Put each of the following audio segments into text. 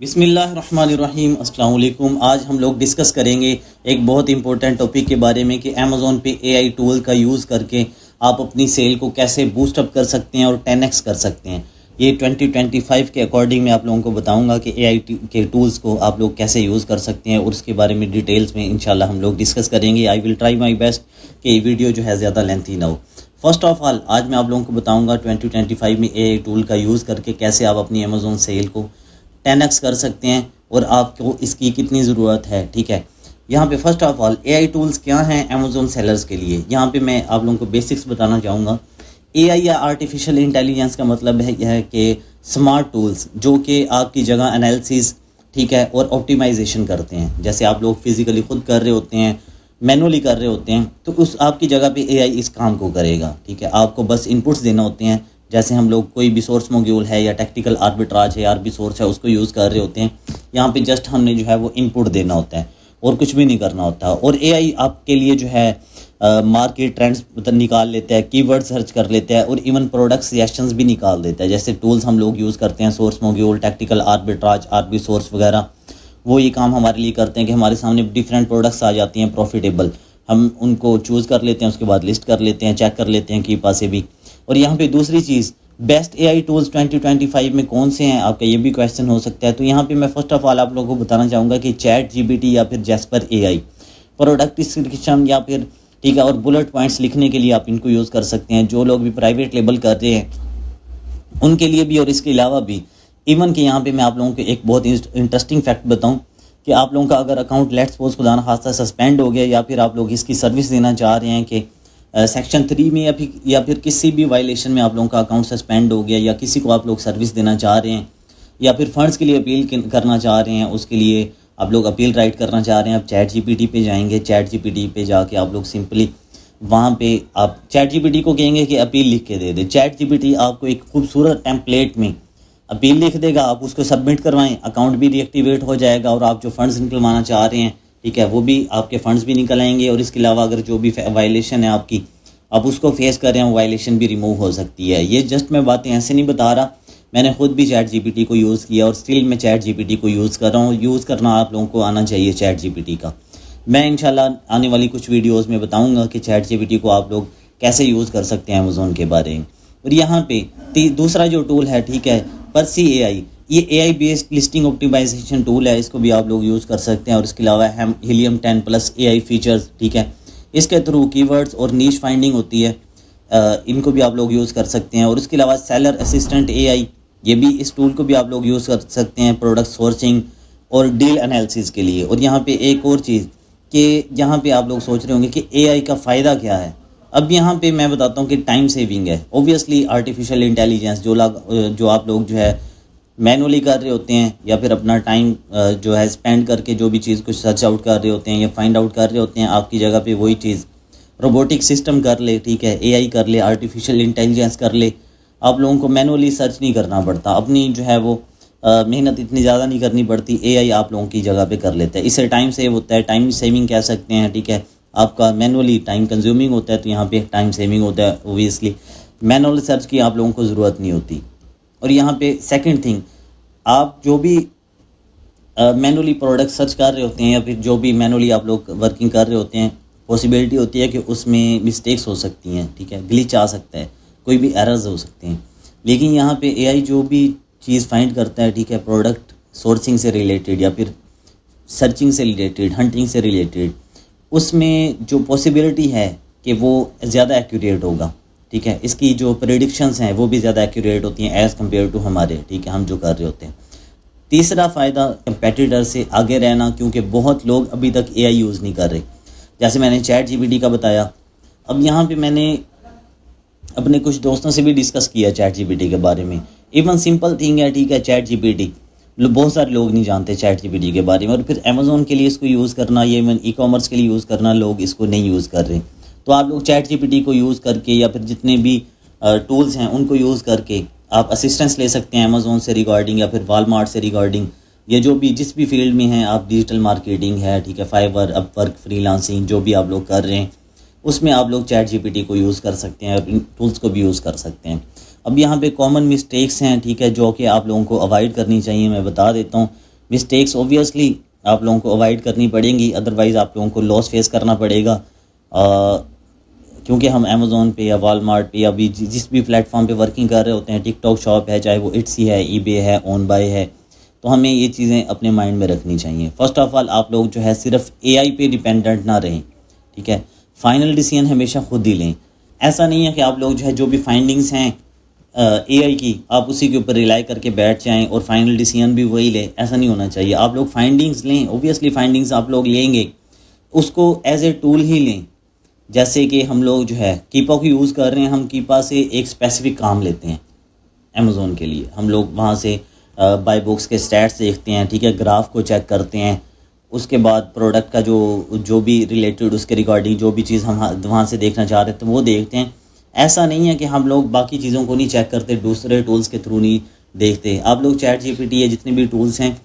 बिस्मिल्लाहिर्रहमानिर्रहीम अस्सलाम वालेकुम। आज हम लोग डिस्कस करेंगे एक बहुत इंपॉर्टेंट टॉपिक के बारे में कि अमेज़ॉन पे एआई टूल का यूज़ करके आप अपनी सेल को कैसे बूस्ट अप कर सकते हैं और 10x कर सकते हैं। ये 2025 के अकॉर्डिंग मैं आप लोगों को बताऊंगा कि एआई के टूल्स को आप लोग कैसे यूज़ कर सकते हैं और उसके बारे में डिटेल्स में इंशाल्लाह हम लोग डिस्कस करेंगे। I will try my best कि ये वीडियो जो है ज़्यादा लेंथी ना हो। फर्स्ट ऑफ ऑल आज मैं आप लोगों को बताऊँगा 2025 में एआई टूल का यूज़ करके कैसे आप अपनी अमेज़ॉन सेल को 10x कर सकते हैं और आपको इसकी कितनी ज़रूरत है। ठीक है, यहाँ पे first of all AI tools क्या हैं अमेज़ॉन सेलर्स के लिए। यहाँ पे मैं आप लोगों को बेसिक्स बताना चाहूँगा। एआई या आर्टिफिशियल इंटेलिजेंस का मतलब है यह है कि स्मार्ट टूल्स जो कि आपकी जगह एनालिसिस ठीक है और ऑप्टिमाइजेशन करते हैं। जैसे आप लोग फिज़िकली खुद कर रहे होते हैं, मैनुअली कर रहे होते हैं, तो उस आपकी जगह पे एआई इस काम को करेगा। ठीक है, आपको बस इनपुट्स देना होते हैं। जैसे हम लोग कोई भी सोर्स मॉड्यूल है या टेक्निकल आर्बिट्राज है या आरबी सोर्स है उसको यूज़ कर रहे होते हैं। यहाँ पे जस्ट हमने जो है वो इनपुट देना होता है और कुछ भी नहीं करना होता। और एआई आपके लिए जो है मार्केट ट्रेंड्स निकाल लेता है, कीवर्ड सर्च कर लेता है और इवन प्रोडक्ट सजेशंस भी निकाल देता है। जैसे टूल्स हम लोग यूज़ करते हैं source module, technical arbitrage, RB source वगैरह, वो ये काम हमारे लिए करते हैं कि हमारे सामने डिफरेंट प्रोडक्ट्स आ जाती हैं प्रॉफिटेबल, हम उनको चूज़ कर लेते हैं, उसके बाद लिस्ट कर लेते हैं, चेक कर लेते हैं कि पास से भी। और यहाँ पे दूसरी चीज़, बेस्ट एआई टूल्स 2025 में कौन से हैं, आपका ये भी क्वेश्चन हो सकता है। तो यहाँ पे मैं फर्स्ट ऑफ ऑल आप लोगों को बताना चाहूँगा कि चैट जीपीटी या फिर जैस्पर एआई, प्रोडक्ट डिस्क्रिप्शन या फिर ठीक है और बुलेट पॉइंट्स लिखने के लिए आप इनको यूज़ कर सकते हैं। जो लोग भी प्राइवेट लेबल कर रहे हैं उनके लिए भी और इसके अलावा भी। इवन कि यहाँ पे मैं आप लोगों को एक बहुत इंटरेस्टिंग फैक्ट बताऊँ कि आप लोगों का अगर अकाउंट लेट्स सपोज खुदा न खास्ता सस्पेंड हो गया या फिर आप लोग इसकी सर्विस देना चाह रहे हैं कि सेक्शन 3 में या फिर किसी भी वायलेशन में आप लोगों का अकाउंट सस्पेंड हो गया या किसी को आप लोग सर्विस देना चाह रहे हैं या फिर फंड्स के लिए अपील करना चाह रहे हैं, उसके लिए आप लोग अपील राइट करना चाह रहे हैं, आप चैट जीपीटी पे जाएंगे। चैट जीपीटी पे जाके आप लोग सिंपली वहाँ पे आप चैट जीपीटी को कहेंगे कि अपील लिख के दे दे। चैट जीपीटी आपको एक खूबसूरत टेम्पलेट में अपील लिख देगा, आप उसको सबमिट करवाएं, अकाउंट भी रीएक्टिवेट हो जाएगा और आप जो फंड्स निकलवाना चाह रहे हैं ठीक है वो भी आपके फंड्स भी निकल आएंगे। और इसके अलावा अगर जो भी वायलेशन है आपकी आप उसको फेस कर रहे हैं, वायलेशन भी रिमूव हो सकती है। ये जस्ट मैं बातें ऐसे नहीं बता रहा, मैंने खुद भी चैट जीपीटी को यूज़ किया और स्टिल मैं चैट जीपीटी को यूज़ कर रहा हूँ। यूज़ करना आप लोगों को आना चाहिए चैट जीपीटी का। मैं इंशाल्लाह आने वाली कुछ वीडियोज़ में बताऊँगा कि चैट जीपीटी को आप लोग कैसे यूज़ कर सकते हैं अमेज़ॉन के बारे में। और यहाँ पे दूसरा जो टूल है ठीक है पर्सी एआई, ये AI based listing optimisation tool है, इसको भी आप लोग यूज़ कर सकते हैं। और इसके अलावा हम हीलियम 10 प्लस एआई फीचर्स ठीक है, इसके थ्रू कीवर्ड्स और नीश फाइंडिंग होती है, इनको भी आप लोग यूज़ कर सकते हैं। और इसके अलावा सेलर असिस्टेंट एआई, ये भी इस टूल को भी आप लोग यूज़ कर सकते हैं प्रोडक्ट सोर्सिंग और डील एनालिसिस के लिए। और यहाँ पे एक और चीज़ कि यहाँ पे आप लोग सोच रहे होंगे कि एआई का फ़ायदा क्या है। अब यहाँ पे मैं बताता हूँ कि टाइम सेविंग है। ऑब्वियसली आर्टिफिशियल इंटेलिजेंस जो आप लोग जो है मैनुअली कर रहे होते हैं या फिर अपना टाइम जो है स्पेंड करके जो भी चीज़ को सर्च आउट कर रहे होते हैं या फाइंड आउट कर रहे होते हैं, आपकी जगह पे वही चीज़ रोबोटिक सिस्टम कर ले ठीक है, एआई कर ले, आर्टिफिशियल इंटेलिजेंस कर ले। आप लोगों को मैनुअली सर्च नहीं करना पड़ता, अपनी जो है वो मेहनत इतनी ज़्यादा नहीं करनी पड़ती, एआई आप लोगों की जगह पे कर लेता है। इससे टाइम सेव होता है, टाइम सेविंग कह सकते हैं ठीक है। आपका मैनुअली टाइम कंज्यूमिंग होता है तो यहाँ पे टाइम सेविंग होता है। ओबियसली मैनुअल सर्च की आप लोगों को ज़रूरत नहीं होती। और यहाँ पे सेकंड थिंग, आप जो भी मैनुअली प्रोडक्ट सर्च कर रहे होते हैं या फिर जो भी मैनुअली आप लोग वर्किंग कर रहे होते हैं, पॉसिबिलिटी होती है कि उसमें मिस्टेक्स हो सकती हैं ठीक है, ग्लिच आ सकता है, कोई भी एरर्स हो सकते हैं। लेकिन यहाँ पे एआई जो भी चीज़ फाइंड करता है ठीक है, प्रोडक्ट सोर्सिंग से रिलेटेड या फिर सर्चिंग से रिलेटेड, हंटिंग से रिलेटेड, उसमें जो पॉसिबिलिटी है कि वो ज़्यादा एक्यूरेट होगा ठीक है। इसकी जो प्रेडिक्शंस हैं वो भी ज़्यादा एक्यूरेट होती हैं एज़ कम्पेयर टू हमारे ठीक है, हम जो कर रहे होते हैं। तीसरा फ़ायदा कंपेटिटर से आगे रहना, क्योंकि बहुत लोग अभी तक एआई यूज़ नहीं कर रहे। जैसे मैंने चैट जीपीटी का बताया, अब यहाँ पे मैंने अपने कुछ दोस्तों से भी डिस्कस किया चैट जीपीटी के बारे में। इवन सिंपल थिंग है ठीक है, चैट जीपीटी बहुत सारे लोग नहीं जानते चैट जीपीटी के बारे में। और फिर अमेज़ॉन के लिए इसको यूज़ करना, ये इवन ई कॉमर्स के लिए यूज़ करना, लोग इसको नहीं यूज़ कर रहे। तो आप लोग चैट जीपीटी को यूज़ करके या फिर जितने भी टूल्स हैं उनको यूज़ करके आप असिस्टेंस ले सकते हैं अमेज़ॉन से रिगार्डिंग या फिर वॉलमार्ट से रिगार्डिंग, या जो भी जिस भी फील्ड में हैं आप, डिजिटल मार्केटिंग है ठीक है, फाइवर, अपवर्क, फ्रीलांसिंग जो भी आप लोग कर रहे हैं उसमें आप लोग चैट जीपीटी को यूज़ कर सकते हैं और इन टूल्स को भी यूज़ कर सकते हैं। अब यहाँ पे कॉमन मिस्टेक्स हैं ठीक है, जो कि आप लोगों को अवॉइड करनी चाहिए, मैं बता देता हूँ। मिस्टेक्स ऑब्वियसली आप लोगों को अवॉइड करनी पड़ेंगी, अदरवाइज़ आप लोगों को लॉस फेस करना पड़ेगा। क्योंकि हम अमेज़ोन पे या वॉलमार्ट पे या भी जिस भी प्लेटफॉर्म पे वर्किंग कर रहे होते हैं, टिकटॉक शॉप है, चाहे वो इट्सी है, ईबे है, ऑन बाय है, तो हमें ये चीज़ें अपने माइंड में रखनी चाहिए। फ़र्स्ट ऑफ़ ऑल आप लोग जो है सिर्फ एआई पे डिपेंडेंट ना रहें, ठीक है। फाइनल डिसीजन हमेशा खुद ही लें। ऐसा नहीं है कि आप लोग जो है जो भी फाइंडिंग्स हैं एआई की, आप उसी के ऊपर रिलाई करके बैठ जाएं और फाइनल डिसीजन भी वही लें। ऐसा नहीं होना चाहिए। आप लोग फाइंडिंग्स लें, ओबियसली फाइंडिंग्स आप लोग लेंगे, उसको एज ए टूल ही लें। जैसे कि हम लोग जो है कीपा को यूज़ कर रहे हैं, हम कीपा से एक स्पेसिफिक काम लेते हैं अमेज़ोन के लिए। हम लोग वहाँ से बाय बुक्स के स्टैट्स देखते हैं, ठीक है, ग्राफ को चेक करते हैं, उसके बाद प्रोडक्ट का जो भी रिलेटेड उसके रिगार्डिंग जो भी चीज़ हम वहाँ से देखना चाह रहे थे वो देखते हैं। ऐसा नहीं है कि हम लोग बाकी चीज़ों को नहीं चेक करते, दूसरे टूल्स के थ्रू नहीं देखते। आप लोग चैट जीपीटी या जितने भी टूल्स हैं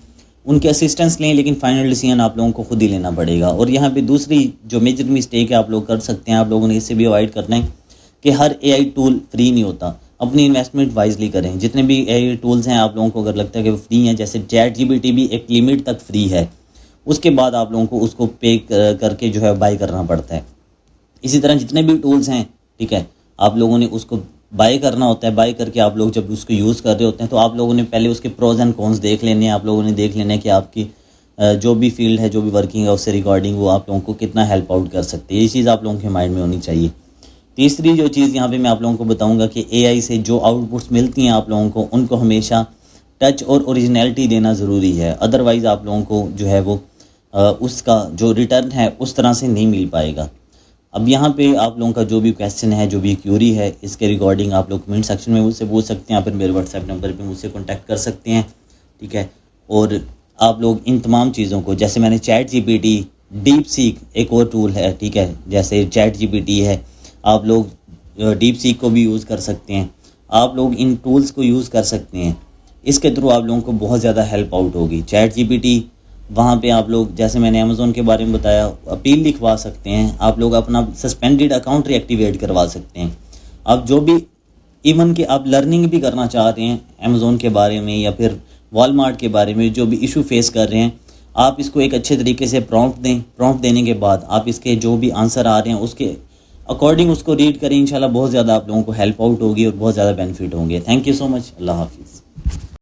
उनके असिस्टेंस लें, लेकिन फाइनल डिसीजन आप लोगों को खुद ही लेना पड़ेगा। और यहाँ पे दूसरी जो मेजर मिस्टेक है आप लोग कर सकते हैं, आप लोगों ने इससे भी अवॉइड करना है कि हर एआई टूल फ्री नहीं होता। अपनी इन्वेस्टमेंट वाइजली करें। जितने भी एआई टूल्स हैं आप लोगों को अगर लगता है कि वो फ्री हैं, जैसे चैट जीपीटी भी एक लिमिट तक फ्री है, उसके बाद आप लोगों को उसको पे करके जो है बाय करना पड़ता है। इसी तरह जितने भी टूल्स हैं, ठीक है, आप लोगों ने उसको बाय करना होता है। बाय करके आप लोग जब उसको यूज़ कर रहे होते हैं तो आप लोगों ने पहले उसके प्रोज एंड कॉन्स देख लेने हैं। आप लोगों ने देख लेना है कि आपकी जो भी फील्ड है, जो भी वर्किंग है, उससे रिगार्डिंग वो आप लोगों को कितना हेल्प आउट कर सकती है। ये चीज़ आप लोगों के माइंड में होनी चाहिए। तीसरी जो चीज़ यहाँ पे मैं आप लोगों को बताऊँगा कि एआई से जो आउटपुट्स मिलती हैं आप लोगों को, उनको हमेशा टच और ओरिजिनलिटी देना ज़रूरी है। अदरवाइज़ आप लोगों को जो है वो उसका जो रिटर्न है उस तरह से नहीं मिल पाएगा। अब यहाँ पे आप लोगों का जो भी क्वेश्चन है, जो भी क्यूरी है, इसके रिगार्डिंग आप लोग कमेंट सेक्शन में मुझसे पूछ सकते हैं, या फिर मेरे व्हाट्सएप नंबर पे मुझसे कांटेक्ट कर सकते हैं, ठीक है। और आप लोग इन तमाम चीज़ों को, जैसे मैंने चैट जीपीटी, डीप सीक एक और टूल है, ठीक है, जैसे चैट जीपीटी है, आप लोग डीप सीक को भी यूज़ कर सकते हैं। आप लोग इन टूल्स को यूज़ कर सकते हैं। इसके थ्रू आप लोगों को बहुत ज़्यादा हेल्प आउट होगी। चैट जीपीटी, वहाँ पे आप लोग, जैसे मैंने अमेज़ोन के बारे में बताया, अपील लिखवा सकते हैं। आप लोग अपना सस्पेंडेड अकाउंट रीएक्टिवेट करवा सकते हैं। आप जो भी इवन कि आप लर्निंग भी करना चाह रहे हैं अमेज़ोन के बारे में या फिर वॉलमार्ट के बारे में, जो भी इशू फेस कर रहे हैं, आप इसको एक अच्छे तरीके से प्रॉम्प्ट दें। प्रॉम्प्ट देने के बाद आप इसके जो भी आंसर आ रहे हैं उसके अकॉर्डिंग उसको रीड करें। इंशाल्लाह बहुत ज़्यादा आप लोगों को हेल्प आउट होगी और बहुत ज़्यादा बेनिफिट होंगे। Thank you so much. अल्लाह हाफिज़।